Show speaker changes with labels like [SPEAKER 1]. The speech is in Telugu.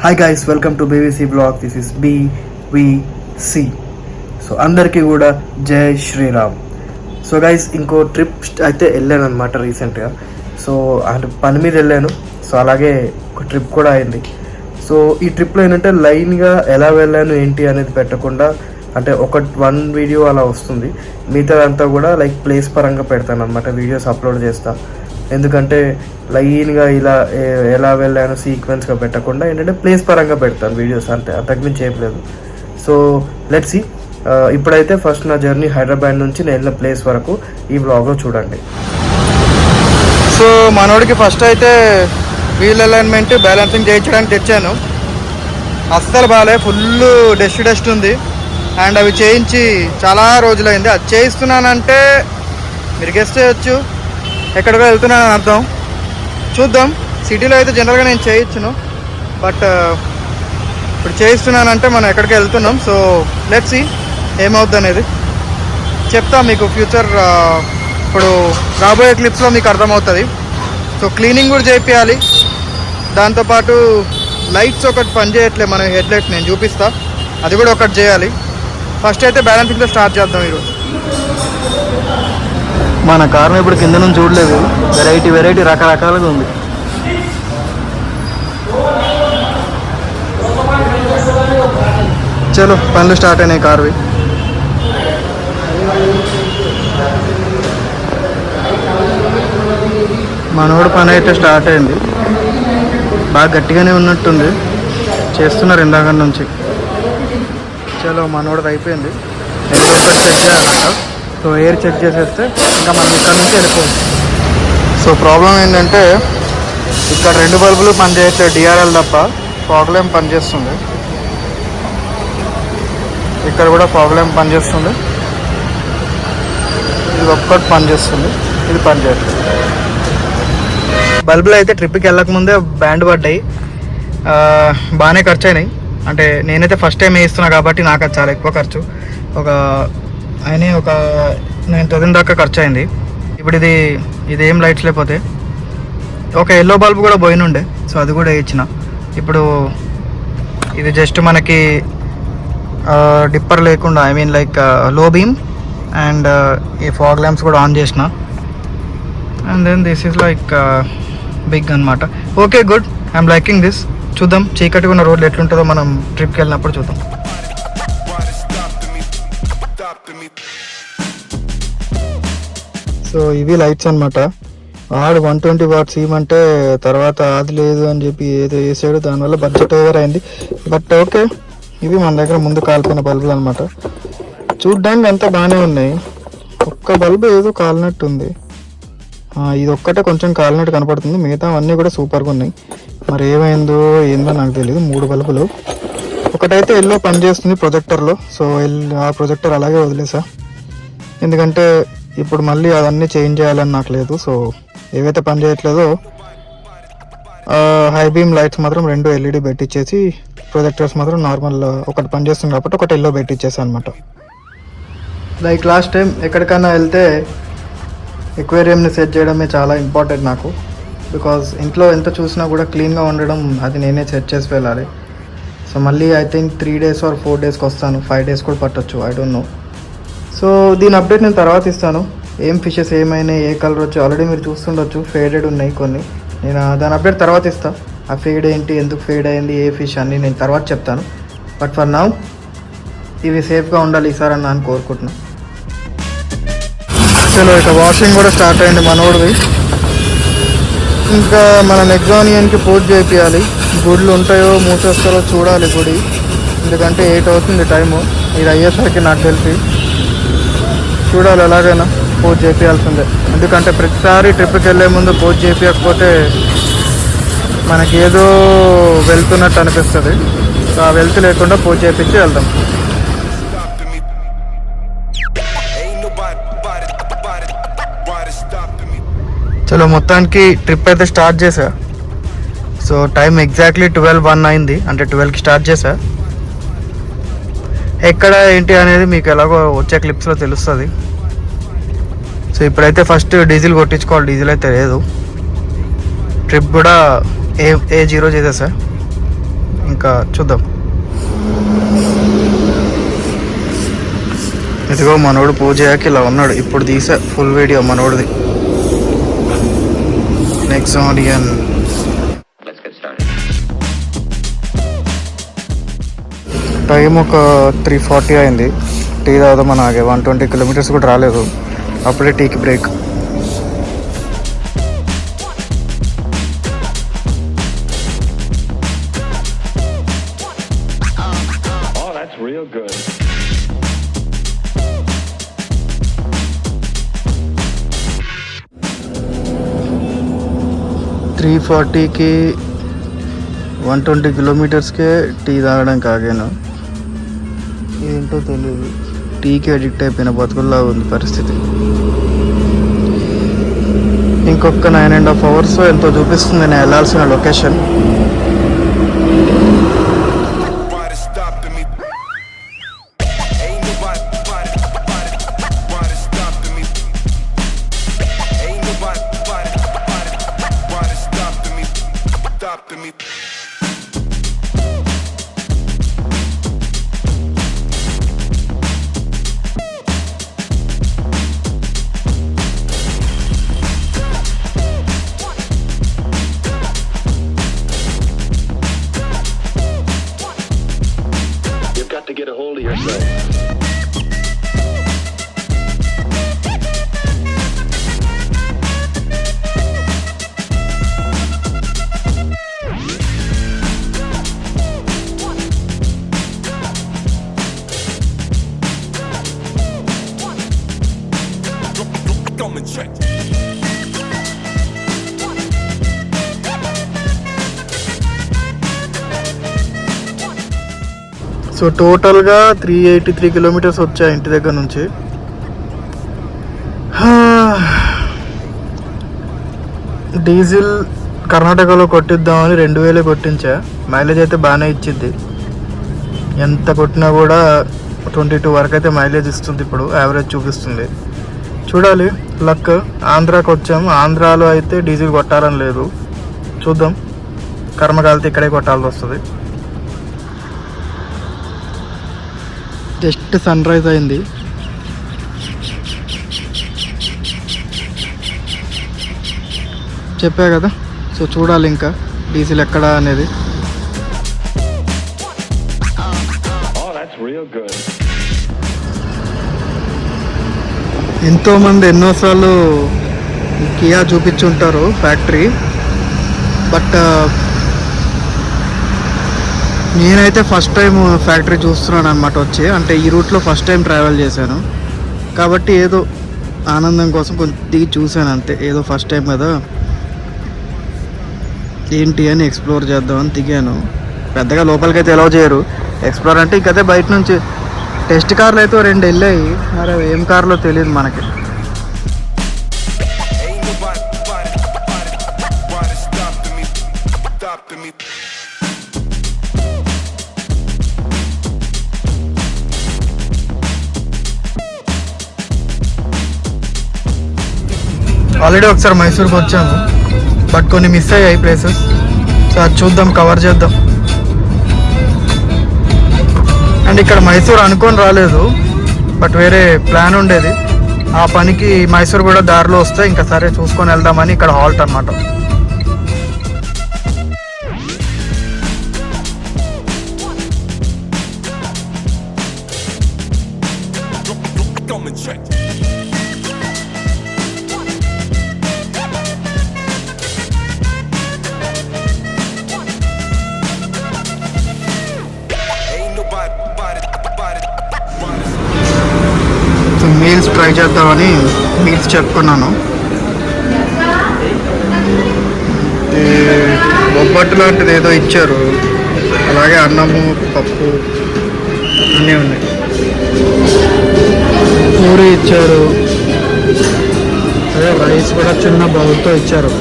[SPEAKER 1] Hi guys, welcome to BVC blog. This is BVC. So అందరికీ కూడా జై శ్రీరామ్. సో గైస్, ఇంకో ట్రిప్ అయితే వెళ్ళాను అనమాట రీసెంట్గా. సో అంటే పని మీద వెళ్ళాను. సో అలాగే ఒక ట్రిప్ కూడా అయింది. సో ఈ ట్రిప్లో ఏంటంటే లైన్గా ఎలా వెళ్ళాను ఏంటి అనేది పెట్టకుండా, అంటే వన్ వీడియో అలా వస్తుంది, మిగతాదంతా కూడా లైక్ ప్లేస్ పరంగా పెడతాను అనమాట. వీడియోస్ అప్లోడ్ చేస్తాను. ఎందుకంటే లైన్గా ఇలా ఎలా వెళ్ళాను సీక్వెన్స్గా పెట్టకుండా ఏంటంటే ప్లేస్ పరంగా పెడతాను వీడియోస్, అంతే, అంతకుమించి చేయలేదు. So let's see. ఇప్పుడైతే ఫస్ట్ నా జర్నీ హైదరాబాద్ నుంచి నేను వెళ్ళిన ప్లేస్ వరకు ఈ బ్లాగ్లో చూడండి. సో మనోడికి ఫస్ట్ అయితే వీల్ అలైన్మెంట్ బ్యాలెన్సింగ్ చేయించడానికి తెచ్చాను. అస్సలు బాగాలే, ఫుల్ డస్ట్ ఉంది. అండ్ అవి చేయించి చాలా రోజులైంది. అది చేయిస్తున్నానంటే మీరు గెస్ట్ చేయొచ్చు ఎక్కడికో వెళ్తున్నానని అర్థం. చూద్దాం. సిటీలో అయితే జనరల్గా నేను చేయించును, బట్ ఇప్పుడు చేయిస్తున్నానంటే మనం ఎక్కడికి వెళ్తున్నాం. సో లెట్స్ సీ ఏమవుద్ది అనేది చెప్తా మీకు ఫ్యూచర్. ఇప్పుడు రాబోయే క్లిప్స్లో మీకు అర్థమవుతుంది. సో క్లీనింగ్ కూడా చేయించాలి. దాంతోపాటు లైట్స్ ఒకటి పని చేయట్లేదు, మన హెడ్లైట్ నేను చూపిస్తా, అది కూడా ఒకటి చేయాలి. ఫస్ట్ అయితే బ్యాలెన్సింగ్తో స్టార్ట్ చేద్దాం ఈరోజు. మన కారుని ఇప్పుడు కింద నుంచి చూడలేదు, వెరైటీ రకరకాలుగా ఉంది. చలో పనులు స్టార్ట్ అయినాయి కార్వి. మనోడు పని అయితే స్టార్ట్ అయింది. బాగా గట్టిగానే ఉన్నట్టుంది, చేస్తున్నారు ఇందాక నుంచి. చలో మనోడది అయిపోయింది. ఎయిర్ ఒకటి చెక్ చేయాలంట. సో ఎయిర్ చెక్ చేసేస్తే ఇంకా మనం ఇక్కడ నుంచి వెళ్ళిపోవచ్చు. సో ప్రాబ్లం ఏంటంటే ఇక్కడ 2 బల్బులు పనిచేయట్లేదు, డిఆర్ఎల్ తప్ప. ఫాగ్ ల్యాంప్ పనిచేస్తుంది, ఇక్కడ కూడా ఫాగ్ ల్యాంప్ పనిచేస్తుంది. ఇది ఒక్కటి పనిచేస్తుంది, ఇది పనిచేయట్లేదు. బల్బులు అయితే ట్రిప్కి వెళ్ళకముందే బ్యాండ్ పడ్డాయి. బాగానే ఖర్చు అయినాయి. అంటే నేనైతే ఫస్ట్ టైం వేస్తున్నా కాబట్టి నాకు అది చాలా ఎక్కువ ఖర్చు. ఒక 9,000 దాకా ఖర్చు అయింది. ఇప్పుడు ఇది ఏం లైట్స్ లేకపోతే ఒక ఎల్లో బల్బ్ కూడా పోయినుండే, సో అది కూడా ఇచ్చిన. ఇప్పుడు ఇది జస్ట్ మనకి డిప్పర్ లేకుండా, I mean like low beam and ఈ ఫాగ్ ల్యాంప్స్ కూడా ఆన్ చేసిన. And then this is like big అనమాట. Okay, good, I'm liking this. చూద్దాం చీకటిగా ఉన్న రోడ్లు ఎట్లుంటుందో మనం ట్రిప్కి వెళ్ళినప్పుడు చూద్దాం. సో ఇవి లైట్స్ అనమాట. ఆడు 120 వాట్స్ ఇవ్వమంటే తర్వాత అది లేదు అని చెప్పి ఏదో వేసాడు, దానివల్ల బడ్జెట్ ఓవర్ అయింది. బట్ ఓకే, ఇవి మన దగ్గర ముందు కాలిపోయిన బల్బులు అనమాట. చూడ్డానికి అంతా బాగానే ఉన్నాయి. ఒక్క బల్బు ఏదో కాలినట్టుంది. ఇది ఒక్కటే కొంచెం కాలినట్టు కనపడుతుంది, మిగతా అన్నీ కూడా సూపర్గా ఉన్నాయి. మరి ఏమైందో ఏందో నాకు తెలియదు. 3 బల్బులు, ఒకటైతే ఎల్లో పనిచేస్తుంది ప్రొజెక్టర్లో. సో ఆ ప్రొజెక్టర్ అలాగే వదిలేసా, ఎందుకంటే ఇప్పుడు మళ్ళీ అవన్నీ చేంజ్ చేయాలని నాకు లేదు. సో ఏవైతే పని చేయట్లేదో హై బీమ్ లైట్స్ మాత్రం 2 ఎల్ఈడి పెట్టించేసి, ప్రొజెక్టర్స్ మాత్రం నార్మల్ ఒకటి పనిచేస్తుంది కాబట్టి ఒకటి ఎల్లో పెట్టించేసా అనమాట. లైక్ లాస్ట్ టైం ఎక్కడికైనా వెళ్తే ఎక్వేరియంని సెట్ చేయడమే చాలా ఇంపార్టెంట్ నాకు. బికాజ్ ఇంట్లో ఎంత చూసినా కూడా క్లీన్గా ఉండడం, అది నేనే సెట్ చేసి వెళ్ళాలి. సో మళ్ళీ ఐ థింక్ 3 days or 4 daysకి వస్తాను. 5 days కూడా పట్టొచ్చు, ఐ డోంట్ నో. సో దీని అప్డేట్ నేను తర్వాత ఇస్తాను. ఏం ఫిషెస్ ఏమైనా, ఏ కలర్ వచ్చి ఆల్రెడీ మీరు చూస్తుండొచ్చు. ఫేడెడ్ ఉన్నాయి కొన్ని. నేను దాని అప్డేట్ తర్వాత ఇస్తాను. ఆ ఫేడ్ ఏంటి, ఎందుకు ఫేడ్ అయింది, ఏ ఫిష్ అన్నీ నేను తర్వాత చెప్తాను. బట్ ఫర్ నౌ ఇవి సేఫ్గా ఉండాలి ఈసారి అని నేను కోరుకుంటున్నాను. అసలు ఇక వాషింగ్ కూడా స్టార్ట్ అయింది మనోడిది. ఇంకా మన నెక్సానియన్కి పూజ చేయించాలి. గుడ్లు ఉంటాయో మూసేస్తారో చూడాలి గుడి, ఎందుకంటే 8 అవుతుంది టైము. ఇది అయ్యేసరికి నాకు తెలిసి చూడాలి. ఎలాగైనా పూజ చేయించాల్సిందే, ఎందుకంటే ప్రతిసారి ట్రిప్కి వెళ్ళే ముందు పూజ చేయించకపోతే మనకి ఏదో వెళ్తున్నట్టు అనిపిస్తుంది. ఆ వెళ్తు లేకుండా పూజ చేయించి వెళ్దాం. చలో మొత్తానికి ట్రిప్ అయితే స్టార్ట్ చేసా. సో టైం ఎగ్జాక్ట్లీ 12:01 అయింది, అంటే 12కి స్టార్ట్ చేసా. ఎక్కడ ఏంటి అనేది మీకు ఎలాగో వచ్చే క్లిప్స్లో తెలుస్తుంది. సో ఇప్పుడైతే ఫస్ట్ డీజిల్ కొట్టించుకోవాలి, డీజిల్ అయితే లేదు. ట్రిప్ కూడా A0 చేసేసా. ఇంకా చూద్దాం. ఇదిగో మనోడు పూజ చేయక ఇలా ఉన్నాడు. ఇప్పుడు తీసా ఫుల్ వీడియో మనోడిది. నెక్సాడియన్ టైం ఒక 3:40 అయింది. టీ తాగుదామని ఆగే. 120 కిలోమీటర్స్ కూడా రాలేదు, అప్పుడే టీకి బ్రేక్.
[SPEAKER 2] Real good.
[SPEAKER 1] 3:40కి 120 కిలోమీటర్స్కే టీ తాగడానికి ఆగాను. ఏంటో తెలియదు, టీకి అడిక్ట్ అయిపోయిన బతుకుల్లా ఉంది పరిస్థితి. ఇంకొక 9.5 hours ఎంతో చూపిస్తుంది నేను వెళ్ళాల్సిన location.
[SPEAKER 2] To get a hold of yourself. Come and check.
[SPEAKER 1] So టోటల్గా 383 కిలోమీటర్స్ వచ్చాయి ఇంటి దగ్గర నుంచి. డీజిల్ కర్ణాటకలో కొట్టిద్దామని 2000 కొట్టించా. మైలేజ్ అయితే బాగానే ఇచ్చింది. ఎంత కొట్టినా కూడా 22 వరకు అయితే మైలేజ్ ఇస్తుంది. ఇప్పుడు యావరేజ్ చూపిస్తుంది. చూడాలి, లక్. ఆంధ్రాకి వచ్చాము. ఆంధ్రాలో అయితే డీజిల్ కొట్టాలని లేదు. చూద్దాం, కర్మకాలితే ఇక్కడే కొట్టాల్సి వస్తుంది. జస్ట్ సన్ రైజ్ అయింది. చెప్పా కదా. సో చూడాలి ఇంకా డీజిల్ ఎక్కడ అనేది. ఎంతోమంది ఎన్నోసార్లు కియా చూపించుంటారు ఫ్యాక్టరీ, బట్ నేనైతే ఫస్ట్ టైం ఫ్యాక్టరీ చూస్తున్నాను అనమాట. వచ్చి అంటే ఈ రూట్లో ఫస్ట్ టైం ట్రావెల్ చేశాను కాబట్టి ఏదో ఆనందం కోసం కొంచెం దిగి చూశాను అంతే. ఏదో ఫస్ట్ టైం కదా, ఏంటి అని ఎక్స్ప్లోర్ చేద్దామని దిగాను. పెద్దగా లోపలికి అయితే అలౌ చేయరు. ఎక్స్ప్లోర్ అంటే ఇంకైతే బయట నుంచి టెస్ట్ కార్లు అయితే 2 వెళ్ళాయి. మరి ఏం కార్లో తెలియదు మనకి. ఆల్రెడీ ఒకసారి మైసూర్కి వచ్చాము, బట్ కొన్ని మిస్ అయ్యాయి ప్లేసెస్. సో అది చూద్దాం, కవర్ చేద్దాం. అండ్ ఇక్కడ మైసూర్ అనుకొని రాలేదు, బట్ వేరే ప్లాన్ ఉండేది. ఆ పనికి మైసూర్ కూడా దారిలో వస్తే ఇంకా సరే చూసుకొని వెళ్దామని ఇక్కడ హాల్ట్ అనమాట. మీల్స్ ట్రై చేద్దామని మీల్స్ చెప్పుకున్నాను. బొబ్బట్టు లాంటిది ఏదో ఇచ్చారు, అలాగే అన్నము, పప్పు అన్నీ ఉన్నాయి. పూరి ఇచ్చారు, అదే రైస్ కూడా చిన్న బౌల్తో ఇచ్చారు.